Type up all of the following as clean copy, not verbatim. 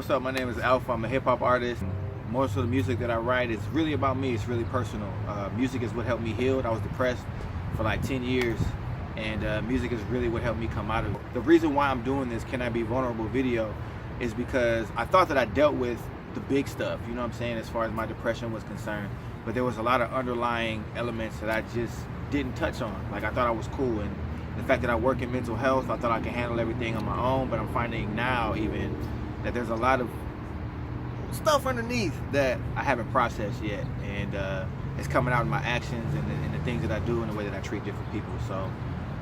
what's up? My name is Alfpha. I'm a hip-hop artist. Most of the music that I write is really about me. It's really personal. Music is what helped me heal. I was depressed for like 10 years, and music is really what helped me come out of it. The reason why I'm doing this Can I Be Vulnerable video is because I thought that I dealt with the big stuff, you know what I'm saying, as far as my depression was concerned. But there was a lot of underlying elements that I just didn't touch on. Like, I thought I was cool, and the fact that I work in mental health, I thought I could handle everything on my own, but I'm finding now even that there's a lot of stuff underneath that I haven't processed yet, and it's coming out in my actions and the things that I do and the way that I treat different people. So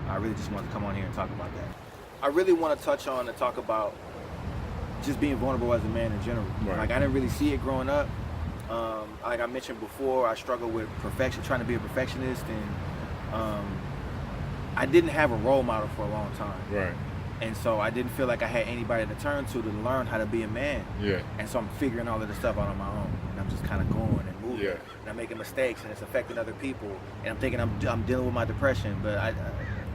I really just wanted to come on here and talk about that. I really want to touch on and talk about just being vulnerable as a man in general. Right. Like, I didn't really see it growing up. Like I mentioned before, I struggled with perfection, trying to be a perfectionist, and I didn't have a role model for a long time. Right. And so I didn't feel like I had anybody to turn to learn how to be a man. Yeah. And so I'm figuring all of this stuff out on my own, and I'm just kind of going and moving. Yeah. And I'm making mistakes, and it's affecting other people. And I'm thinking I'm dealing with my depression, but I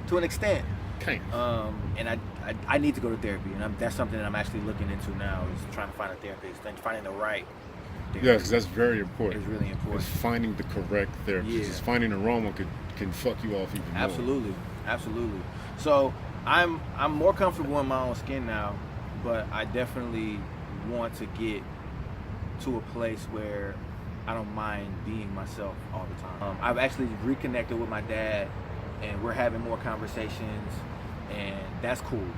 to an extent. Kind of. And I need to go to therapy, and that's something that I'm actually looking into now, is trying to find a therapist and finding the right therapist. Yes, that's very important. It's really important. It's finding the correct therapist. Yeah. It's finding the wrong one can fuck you off even more. Absolutely. So I'm more comfortable in my own skin now, but I definitely want to get to a place where I don't mind being myself all the time. I've actually reconnected with my dad, and we're having more conversations, and that's cool.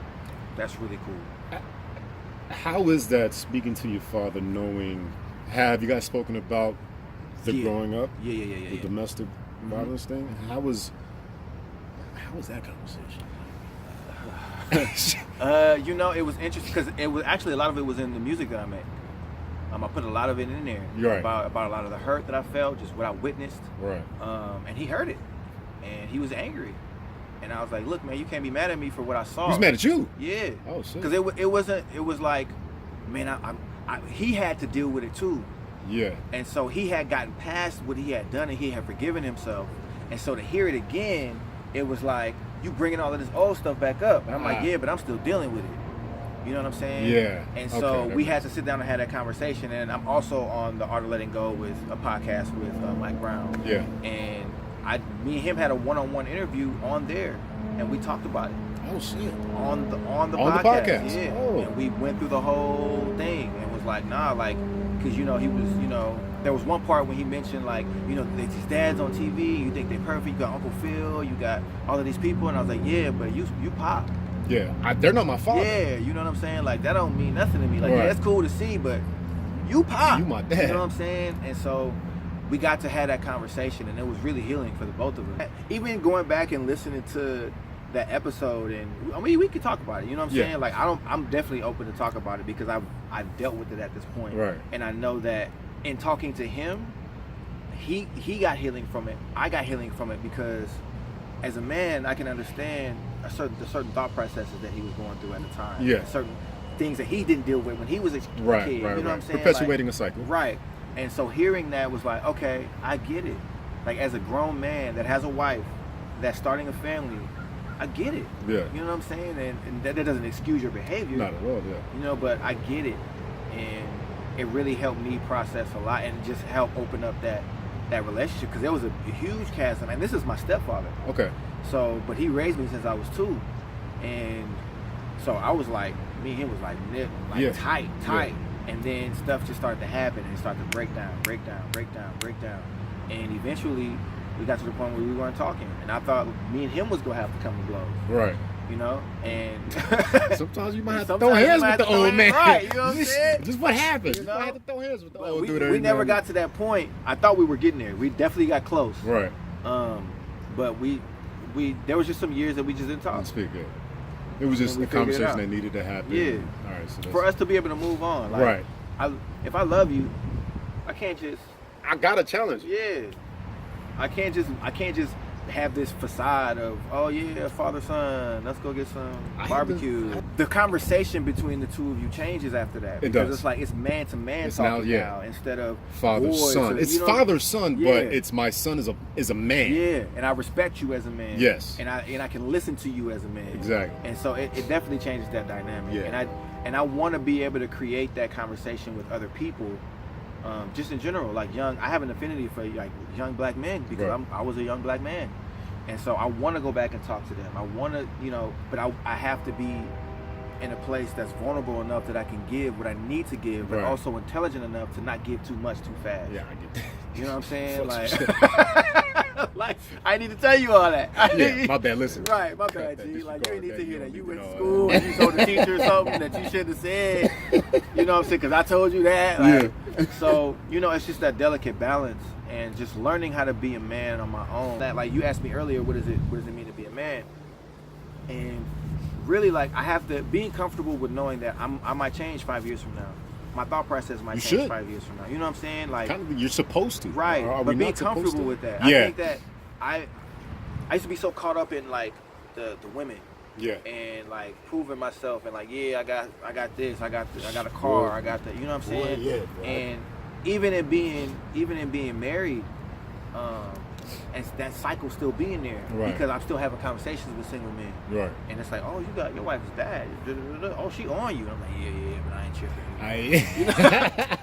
That's really cool. How is that, speaking to your father, knowing, have you guys spoken about the growing up? Yeah. Domestic violence thing? Mm-hmm. How was that conversation? It was interesting because it was actually, a lot of it was in the music that I made. I put a lot of it in there. Right. About a lot of the hurt that I felt, just what I witnessed. Right. And he heard it, and he was angry, and I was like, "Look, man, you can't be mad at me for what I saw." He was mad at you? Yeah. Oh shit. Because it was like, man, he had to deal with it too. Yeah. And so he had gotten past what he had done, and he had forgiven himself. And so to hear it again, it was like, you bringing all of this old stuff back up. And I'm like, yeah, but I'm still dealing with it. You know what I'm saying? Yeah. And so Okay, we had to sit down and have that conversation. And I'm also on the Art of Letting Go with a podcast with Mike Brown. Yeah. And me and him had a one-on-one interview on there, and we talked about it. Oh shit. On the On the podcast. podcast. Yeah. Oh. And we went through the whole thing and was like, nah, like, because he was, there was one part when he mentioned, like, these dads on TV, you think they're perfect, you got Uncle Phil, you got all of these people, and I was like, yeah, but you pop. Yeah. They're not my father. Yeah, you know what I'm saying? Like, that don't mean nothing to me. Like, Right. yeah, it's cool to see, but you pop. You my dad. You know what I'm saying? And so we got to have that conversation, and it was really healing for the both of us. Even going back and listening to that episode, and I mean, we could talk about it, you know what I'm saying? Like, I'm definitely open to talk about it because I've dealt with it at this point. Right. And I know that in talking to him, he got healing from it. I got healing from it because as a man, I can understand the certain thought processes that he was going through at the time. Yeah. Certain things that he didn't deal with when he was a kid. Right. You know what I'm saying? Perpetuating a cycle. Right. And so hearing that was like, okay, I get it. Like, as a grown man that has a wife, that's starting a family, I get it. Yeah. You know what I'm saying? And that doesn't excuse your behavior. Not at all, yeah. But I get it. And it really helped me process a lot and just help open up that relationship, because there was a huge chasm. And this is my stepfather. Okay. So, but he raised me since I was 2. And so I was like, me and him was like tight. Yeah. And then stuff just started to happen, and it started to break down. And eventually we got to the point where we weren't talking. And I thought me and him was going to have to come to blows. Right. And sometimes you might have to throw hands with the old man. Right, you know what I'm saying? Just what happened. You You know? might have to throw hands with the But old dude. we never got to that point. I thought we were getting there. We definitely got close. Right. But we there was just some years that we just didn't talk. Let's speak it. It was just a conversation that needed to happen. Yeah. All right. So For us to be able to move on. Like, right. If I love you, I can't just. I got a challenge. Yeah. I can't just have this facade of, oh yeah, father son, let's go get some barbecue. The conversation between the two of you changes after that. It because does. It's like it's man to man It's talking now, now instead of father boys. son. It's father son, but it's my son is a man. Yeah, and I respect you as a man. Yes. And I can listen to you as a man. Exactly. And so it definitely changes that dynamic. Yeah. and I want to be able to create that conversation with other people, just in general, like I have an affinity for like young black men because Right. I was a young black man, and so I want to go back and talk to them. I want to, but I have to be in a place that's vulnerable enough that I can give what I need to give, but Right. also intelligent enough to not give too much too fast. Yeah, I get that. You know what I'm saying? Like I need to tell you all that. Yeah, my bad. Listen. Right, my Cut bad, that G. Like you ain't need to disregard hear that. that. You You don't went need to to school and you told the teacher something that you shouldn't have said. You know what I'm saying? Because I told you that. Like, so it's just that delicate balance and just learning how to be a man on my own. That, like you asked me earlier, what does it mean to be a man? And really, like I have to being comfortable with knowing that I might change 5 years from now. My thought process might change should. 5 years from now. You know what I'm saying? Like Kind of, you're supposed to. right, Are we but being not supposed comfortable to? with that. Yeah. I think that I used to be so caught up in like the women. Yeah. And like proving myself and like I got this, I got a car, I got that, you know what I'm saying? Yeah, bro. And even in being married, and that cycle still being there Right. because I'm still having conversations with single men. Right. And it's like, oh, you got your wife is bad. Oh, she on you. I'm like, yeah, but I ain't tripping.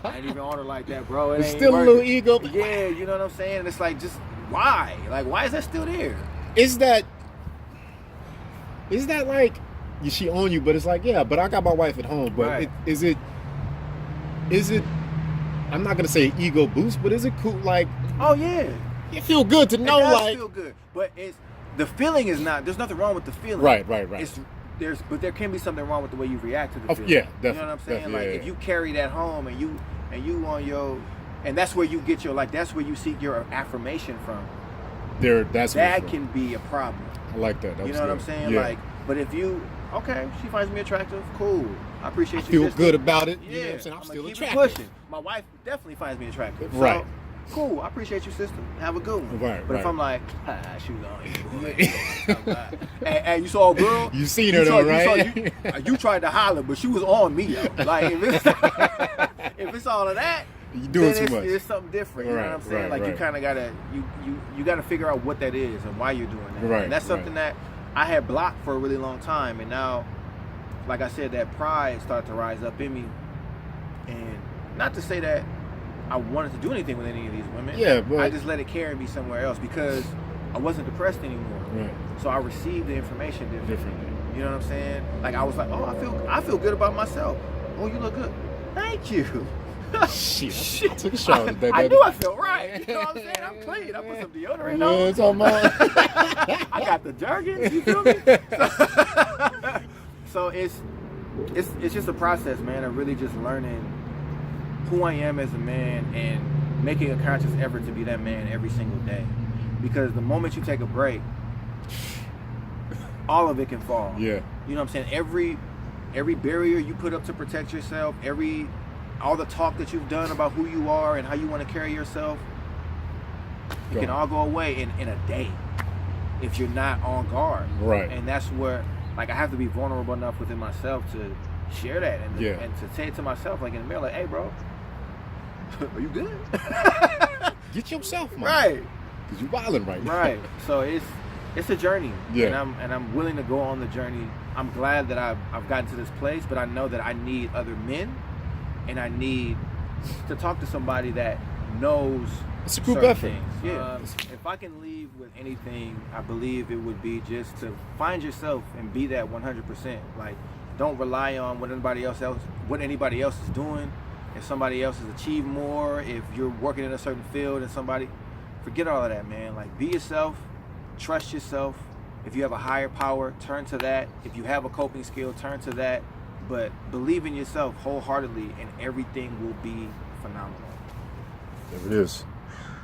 I ain't even on her like that, bro. It There's ain't still working. a little ego. Yeah, you know what I'm saying? And it's like, just why? Like, why is that still there? Is that like she on you? But it's like, yeah, but I got my wife at home. But Right. is it? I'm not gonna say ego boost, but is it cool? Like, Oh yeah. it feel good to know, It does like, feel good, but the feeling is not. There's nothing wrong with the feeling. right. But there can be something wrong with the way you react to the Oh, feeling. yeah, You know what I'm definitely, saying? definitely, Like yeah, if you carry that home and you on your, and that's where you get your that's where you seek your affirmation from. That's That what's can be a problem. I like that. You know what I'm saying? Yeah. Like, but if you she finds me attractive, cool. I appreciate I you. feel sister. good about it. Yeah, You know what I'm saying? I'm I'ma still keep it attractive. pushing. My wife definitely finds me attractive. So, Right. cool. I appreciate you, sister. Have a good one. Right, But if right. I'm like, she was on you, boy. Hey, you saw a girl? You seen her though, right? You tried to holler, but she was on me though. Like if it's all of that, You doing then too much. it's something different. You know what I'm saying? Right, Like you right. kind of gotta you gotta figure out what that is and why you're doing that. Right, And that's something that I had blocked for a really long time, and now, like I said, that pride started to rise up in me. And not to say that I wanted to do anything with any of these women. Yeah, but I just let it carry me somewhere else because I wasn't depressed anymore. Right. So I received the information differently. Differently. You know what I'm saying? Like I was like, oh, I feel good about myself. Oh, you look good. Thank you. Shit. I took a shower today, I baby. knew I felt right. You know what I'm saying? I'm clean. I put some deodorant Yeah, on. it's on my. I got the Jergens. You feel me? So it's just a process, man, of really just learning who I am as a man and making a conscious effort to be that man every single day. Because the moment you take a break, all of it can fall. Yeah. You know what I'm saying? Every barrier you put up to protect yourself, all the talk that you've done about who you are and how you want to carry yourself, it can all go away in a day if you're not on guard. Right. And that's where, like, I have to be vulnerable enough within myself to share that and to say it to myself, like in the mirror, like, hey, bro, are you good? Get yourself, man. Right. Because you're wilding right now. Right. So it's a journey. Yeah. And I'm willing to go on the journey. I'm glad that I've gotten to this place, but I know that I need other men, and I need to talk to somebody that knows It's a group certain effort. things. Yeah. If I can leave with anything, I believe it would be just to find yourself and be that 100%. Like, don't rely on what anybody else is doing. If somebody else has achieved more, if you're working in a certain field and forget all of that, man. Like, be yourself, trust yourself. If you have a higher power, turn to that. If you have a coping skill, turn to that. But believe in yourself wholeheartedly and everything will be phenomenal. There it is.